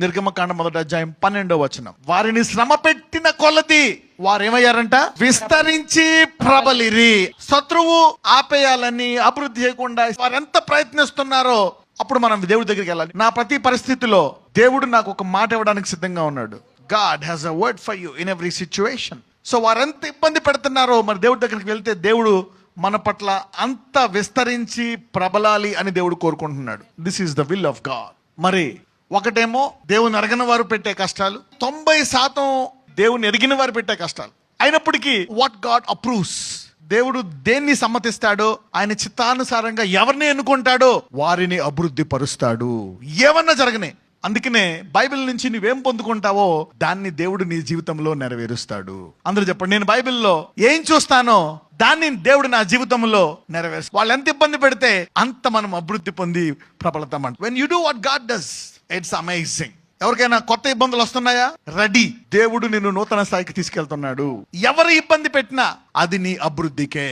నిర్గమకాండం 1:12 వారిని శ్రమ పెట్టిన కొలది వారేమయ్యారంట? విస్తరించి ప్రబలిరి. శత్రువు ఆపేయాలని, అభివృద్ధి చేయకుండా వారు ఎంత ప్రయత్నిస్తున్నారో అప్పుడు మనం దేవుడి దగ్గరికి వెళ్ళాలి. నా ప్రతి పరిస్థితిలో దేవుడు నాకు ఒక మాట ఇవ్వడానికి సిద్ధంగా ఉన్నాడు. God has a word for you in every situation. So వారెంత ఇబ్బంది పెడుతున్నారో మరి దేవుడి దగ్గరికి వెళ్తే దేవుడు మన పట్ల అంత విస్తరించి ప్రబలాలి అని దేవుడు కోరుకుంటున్నాడు. This is the will of God. మరి ఒకటేమో దేవుని ఎరగని వారు పెట్టే కష్టాలు, 90% దేవుని ఎరిగిన వారు పెట్టే కష్టాలు. అయినప్పటికీ వాట్ గాడ్ అప్రూవ్స్, దేవుడు దేన్ని సమ్మతిస్తాడో, ఆయన చిత్తానుసారంగా ఎవరిని ఎన్నుకుంటాడో వారిని అభివృద్ధి పరుస్తాడు. ఏమన్నా జరగనే. అందుకనే బైబిల్ నుంచి నువ్వేం పొందుకుంటావో దాన్ని దేవుడు నీ జీవితంలో నెరవేరుస్తాడు. అందరూ చెప్పండి, నేను బైబిల్లో ఏం చూస్తానో దాన్ని దేవుడు నా జీవితంలో నెరవేరుస్తాడు. వాళ్ళు ఎంత ఇబ్బంది పెడితే అంత మనం అభివృద్ధి పొంది ప్రబలతామంట. When you do what God does, it's amazing. ఎవరికైనా కొత్త ఇబ్బందులు వస్తున్నాయా? రెడీ. దేవుడు నిన్ను నూతన స్థాయికి తీసుకెళ్తున్నాడు. ఎవరు ఇబ్బంది పెట్టినా అది నీ అభివృద్ధికే.